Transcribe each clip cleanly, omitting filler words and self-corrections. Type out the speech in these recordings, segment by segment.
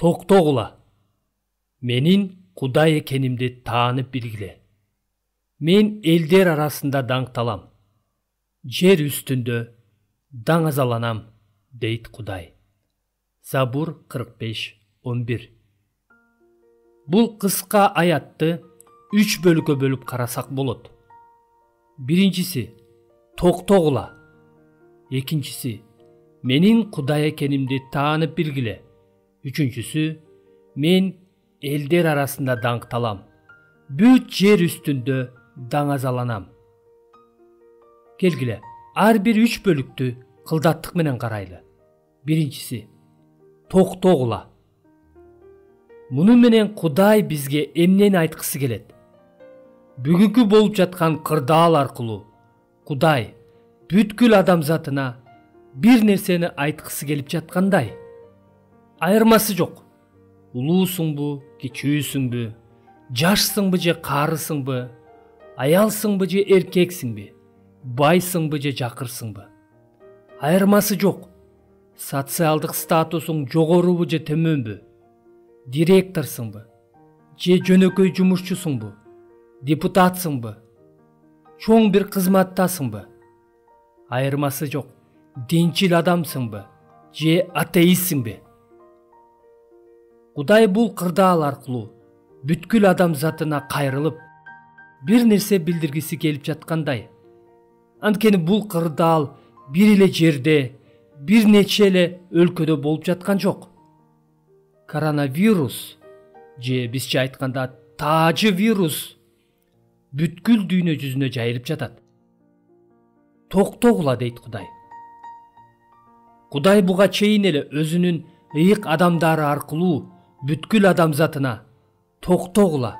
Токтогула. Менин Кудай экенимди таанып билгиле. Мен элдер арасында даңкталам. Жер үстүндө даңазаланам, дейт Кудай. Забур 45:11. Бул кыска аятты 3 бөлүккө бөлүп карасак болот. Биринчиси токтогула. Экинчиси менин Кудай экенимди таанып билгиле. Үчүнчүсү мен элдер арасында даңкталам. Бүт жер үстүндө даңазаланам. Келгиле, ар бир 3 бөлүктү кылдаттык менен карайлы. Биринчиси токтогула. Муну менен Кудай бизге эмнени айткысы келет? Бүгүнкү болуп жаткан кырдаал аркылуу Кудай бүткүл адамзатына бир нерсени айткысы келип жаткандай. Айырмасы жок. Улуусуңбу, кичүүсүңбү, жашсыңбы же карысыңбы, аялсыңбы же эркексиңби, байсыңбы же жакырсыңбы. Айырмасы жок. Социалдык статусуң жогорубу же төмөнбү, директорсуңбу же жөнөкөй жумушчусуңбу, депутатсыңбы, чоң бир кызматтасыңбы. Айырмасы жок. Динчил адамсыңбы же атеистсиңби. Кудай бул кырдаал аркылуу бүткүл адамзатына кайрылып бир нерсе билдиргиси келип жаткандай. Анткени бул кырдаал бир эле жерде, бир нече эле өлкөдө болуп жаткан жок. Коронавирус же бизче айтканда таажы вирус бүткүл дүйнө жүзүнө жайылып жатат. Токтогула, дейт Кудай. Кудай буга чейин эле өзүнүн ыйык адамдары аркылуу бүткүл адамзатына токтогула,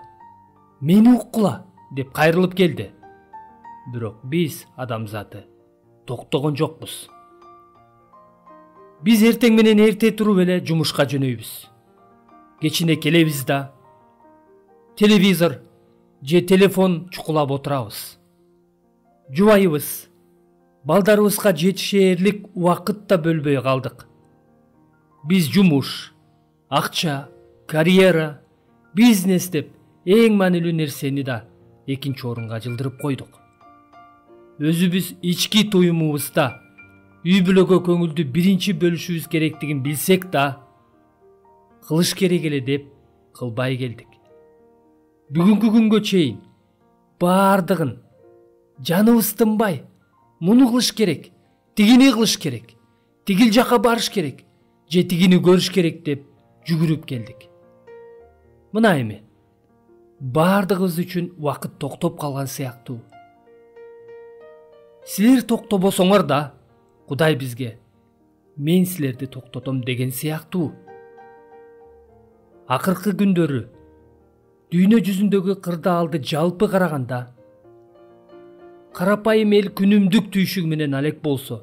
мени уккула деп кайрылып келди. Бирок биз адамзаты токтогон жокпуз. Биз эртең менен эрте туруп эле жумушка жөнөйбүз. Кечине келебиз да телевизор же телефон чукулап отурабыз. Жубайбыз. Балдарыбызга жетишээрлик убакыт да бөлбөй калдык. Биз жумуш, акча, карьера, бизнес деп эң маанилүү нерсени да экинчи орунга жылдырып койдук. Өзүбүз ички туюмубузда үй бүлөгө көңүлдү биринчи бөлүшүбүз керектигин билсек да, кылыш керек эле деп кылбай келдик. Бүгүнкү күнгө чейин баардыгын жаныбыз тынбай муну кылыш керек, тигини кылыш керек, тигил жака барыш керек, же тигини көрүш керек деп жүгүрүп келдик. Мына эми баардыгыбыз үчүн убакыт токтоп калган сыяктуу. Силер токтобосоңор да Кудай бизге мен силерди токтотом деген сыяктуу. Акыркы күндөрү дүйнө жүзүндөгү кырдаалды жалпы караганда карапайым эл күнүмдүк түйшүк менен алек болсо,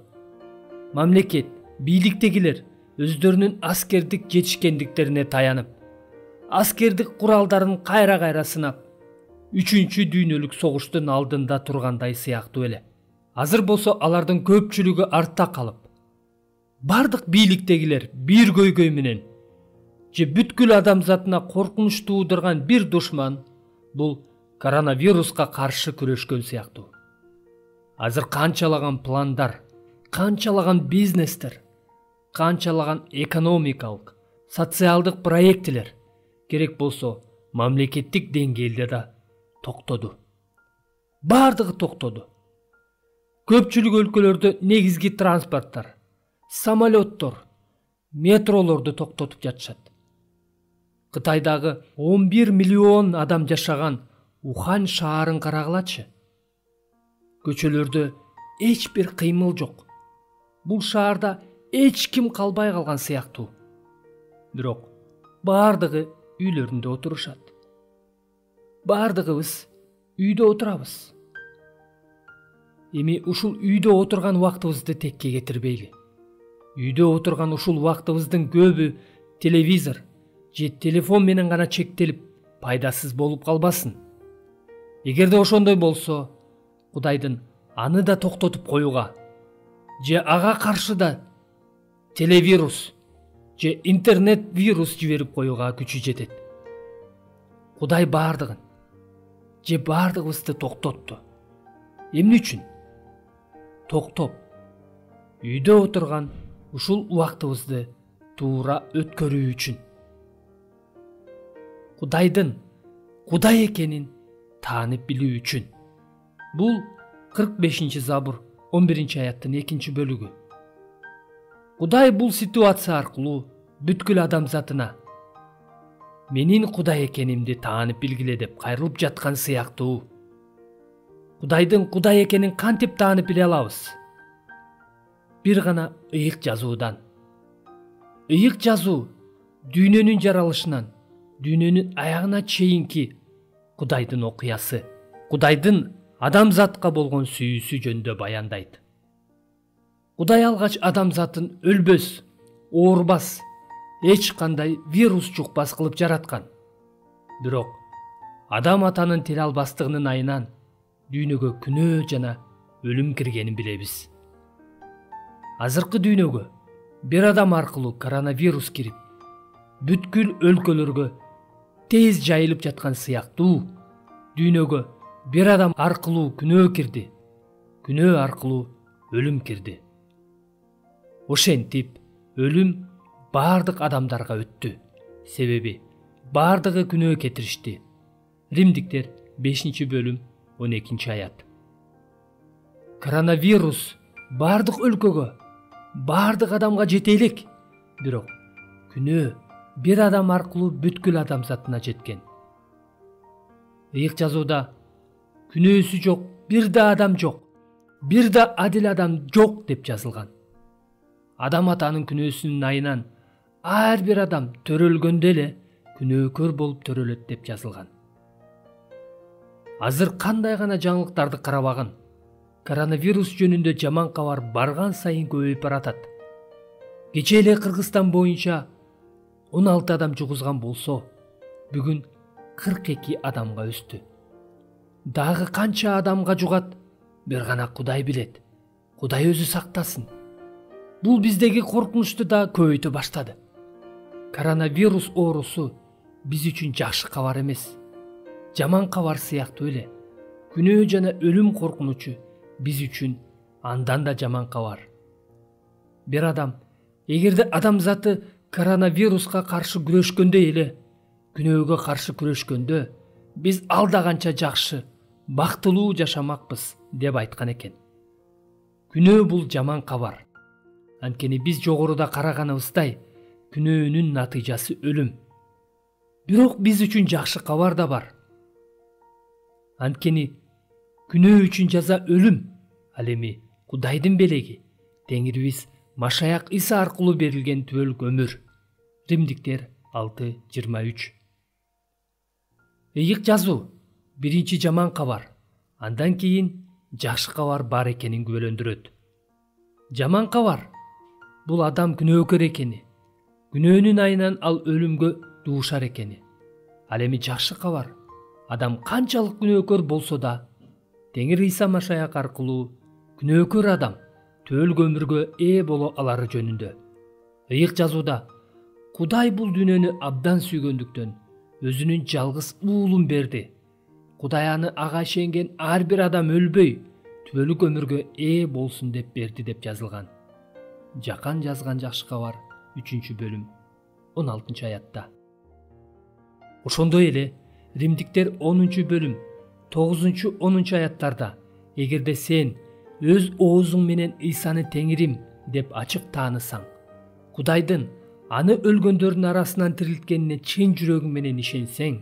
мамлекет, бийликтегилер өздөрүнүн аскердик жетишкендиктерине таянып, аскердик куралдарын кайра сынап, 3-чү дүйнөлүк согуштун алдында тургандай сыяктуу эле. Азыр болсо алардын көпчүлүгү артта калып, бардык бийликтегилер бир көйгөй менен же бүткүл адамзатына коркунуч туудурган бир душман, бул коронавируска каршы күрөшкөн сыяктуу. Азыр канчалаган пландар, канчалаган бизнестер, канчалаган экономикалык, социалдык проектилер керек болсо мамлекеттик деңгээлде да токтоду. Бардыгы токтоду. Көпчүлүк өлкөлөрдө негизги транспорттор, самолеттор, метролорду токтотуп жатышат. Кытайдагы 11 миллион адам жашаган Ухан шаарын карагылачы. Көчөлөрдө эч бир кыймыл жок. Бул шаарда эч ким калбай калган сыяктуу. Бирок бардыгы үйлөрүндө отурушат. Бардыгыбыз үйдө отурабыз. Эми ушул үйдө отурган убактыбызды текке кетирбейли. Үйдө отурган ушул убактыбыздын көбү телевизор же телефон менен гана чектелип, пайдасыз болуп калбасын. Эгерде ошондой болсо, Кудайдын аны да токтотуп коюуга же ага каршы да телевирус же интернет вирус жиберип коюуга күчү жетет. Кудай баардыгын же баардыгыбызды токтотту. Эмне үчүн? Токтоп, үйдө отурган ушул убактыбызды туура өткөрүү үчүн. Кудайдын Кудай экенин таанып билүү үчүн. Бул 45-забур 11-аяттын 2-бөлүгү. Кудай бул ситуация аркылуу бүткүл адамзатына менин Кудай экенимди таанып билгиле деп кайрылып жаткан сыяктуу. Кудайдын Кудай экенин кантип таанып биле алабыз? Бир гана ыйык жазуудан. Ыйык жазуу дүйнөнүн жаралышынан дүйнөнүн аягына чейинки Кудайдын окуясы, Кудайдын адамзатка болгон сүйүүсү жөнүндө баяндайт. Кудай алгач адамзатын өлбөс, оорубас, эч кандай вирус жукпас кылып жараткан. Бирок адам атанын тил албастыгынын айынан дүйнөгө күнөө жана өлүм киргенин билебиз. Азыркы дүйнөгө бир адам аркылуу коронавирус кирип, бүткүл өлкөлөргө тез жайылып жаткан сыяктуу, дүйнөгө бир адам аркылуу күнөө кирди, күнөө аркылуу өлүм кирди. Ошентип өлүм баардык адамдарга өттү. Себеби баардыгы күнөө кетиришти. Римдиктер 5-бөлүм 12-аят. Коронавирус баардык өлкөгө, баардык адамга жете элек. Бирок күнөө бир адам аркылуу бүткүл адамзатына жеткен. Ыйык жазууда күнөөсү жок бир да адам жок, бир да адил адам жок деп жазылган. Адам атанын күнөөсүнүн айынан ар бир адам төрөлгөндө эле күнөөкөр болуп төрөлөт деп жазылган. Азыр кандай гана жаңылыктарды карабагын, коронавирус жөнүндө жаман кабар барган сайын көбөйүп баратат. Кечээ эле Кыргызстан боюнча 16 адам жугузган болсо, бүгүн 42 адамга өстү. Дагы канча адамга жугат, бир гана Кудай билет. Кудай өзү сактасын. Бул биздеги коркунучту да көбөйтө баштады. Коронавирус оорусу биз үчүн жакшы кабар эмес. Жаман кабар сыяктуу эле. Күнөө жана өлүм коркунучу биз үчүн андан да жаман кабар. Бир адам, эгерде адамзаты коронавируска каршы күрөшкөндөй эле күнөөгө каршы күрөшкөндө, биз алда канча жакшы, бактылуу жашамакпыз деп айткан экен. Күнөө бул жаман кабар. Анткени биз жогоруда караганыбыздай, күнөөнүн натыйжасы өлүм. Бирок биз үчүн жакшы кабар да бар. Анткени күнөө үчүн жаза өлүм, ал эми Кудайдын белеги, Теңирибиз Машаяк Иса аркылуу берилген түбөлүк өмүр. Римдиктер 6:23. Ыйык жазуу биринчи жаман кабар, андан кийин жакшы кабар бар экенин күбөлөндүрөт. Жаман кабар бул адам күнөөкөр экени, күнөөнүн айынан ал өлүмгө дуушар экени. Ал эми жакшы кабар, адам канчалык күнөөкөр болсо да, Теңир Иса Машаяк аркылуу күнөөкөр адам түбөлүк өмүргө ээ боло алары жөнүндө. Ыйык жазууда Кудай бул дүйнөнү абдан сүйгөндүктөн өзүнүн жалгыз уулун берди. Кудай аны ага ишенген ар бир адам өлбөй, түбөлүк өмүргө ээ болсун деп берди деп жазылган. Жакан жазган жакшы кабар 3-бөлүм 16-аятта. Ошондой эле Римдиктер 10-бөлүм 9-10 аяттарда эгерде сен өз оозуң менен Исаны Теңирим деп ачык таанысаң, Кудайдын аны өлгөндөрдүн арасынан тирилткенине чын жүрөгүң менен ишенсең,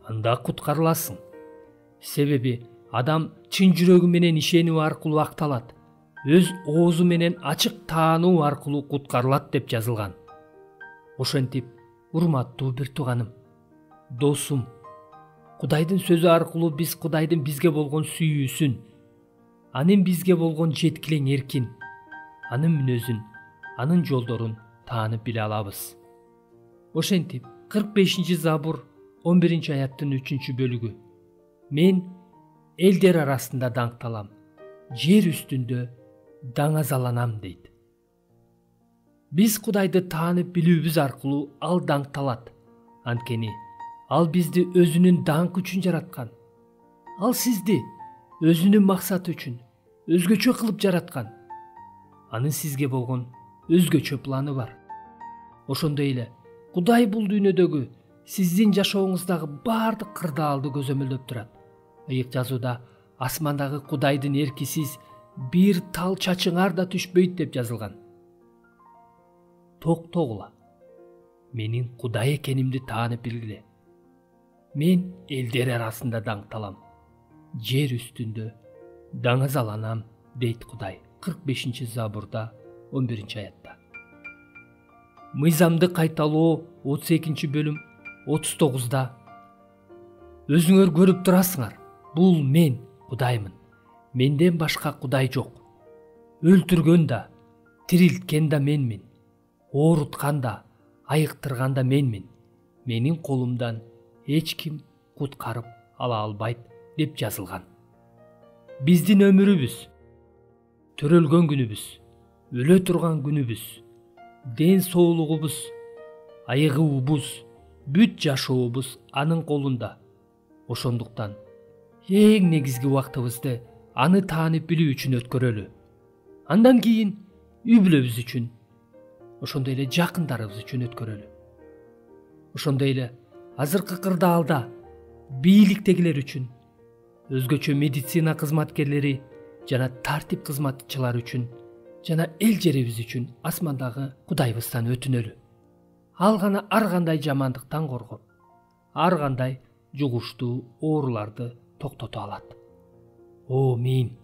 анда куткарыласың. Себеби адам чын жүрөгү менен ишенүү аркылуу акталат, өз оозу менен ачык таануу аркылуу куткарылат деп жазылган. Ошентип, урматтуу бир тууганым, досум, Кудайдын сөзү аркылуу биз Кудайдын бизге болгон сүйүүсүн, анын бизге болгон жеткилең эркин, анын мүнөзүн, анын жолдорун таанып биле алабыз. Ошентип, 45-забур 11-аяттын 3-бөлүгү. Мен элдер арасында даңкталам, жер үстүндө даңазаланам дейт. Биз Кудайды таанып билүүбүз аркылуу ал даңкталат. Анткени ал бизди өзүнүн даңкы үчүн жараткан. Ал сизди өзүнүн максаты үчүн өзгөчө кылып жараткан. Анын сизге болгон өзгөчө планы бар. Ошондой эле Кудай бул дүйнөдөгү сиздин жашооңуздагы баардык кырдаалды көзөмөлдөп турат. Ыйык жазууда асмандагы Кудайдын эркисиз бир тал чачыңар да түшпөйт деп жазылган. Токтогула. Менин Кудай экенимди таанып билгиле. Мен элдер арасында даңкталам. Жер үстүндө даңазаланам, дейт Кудай. 45-Забурда 11-аятта. Мыйзамды кайталоо 32-бөлүм 39-да. Өзүңөр көрүп турасыңар. Бул мен Кудаймын. Менден башка Кудай жок. Өлтүргөн да, тирилткен да менмин. Ооруткан да, айыктырган да менмин. Менин колумдан эч ким куткарып ала албайт деп жазылган. Биздин өмүрүбүз, төрөлгөн күнүбүз, өлө турган күнүбүз, ден соолугубуз, айыгуубуз, бүт жашообуз анын колунда. Ошондуктан эң негизги убактыбызды аны таанып билүү үчүн өткөрөлү. Андан кийин үй бүлөбүз үчүн, ошондой эле жакындарыбыз үчүн өткөрөлү. Ошондой эле азыркы кырдаалда бийликтегилер үчүн, өзгөчө медицина кызматкерлери жана тартип кызматчылары үчүн жана эл жерибиз үчүн асмандагы Кудайыбыздан өтүнөлү. Ал гана ар кандай жамандыктан коргоп, ар кандай жугуштуу ооруларды токтото алат. Амин.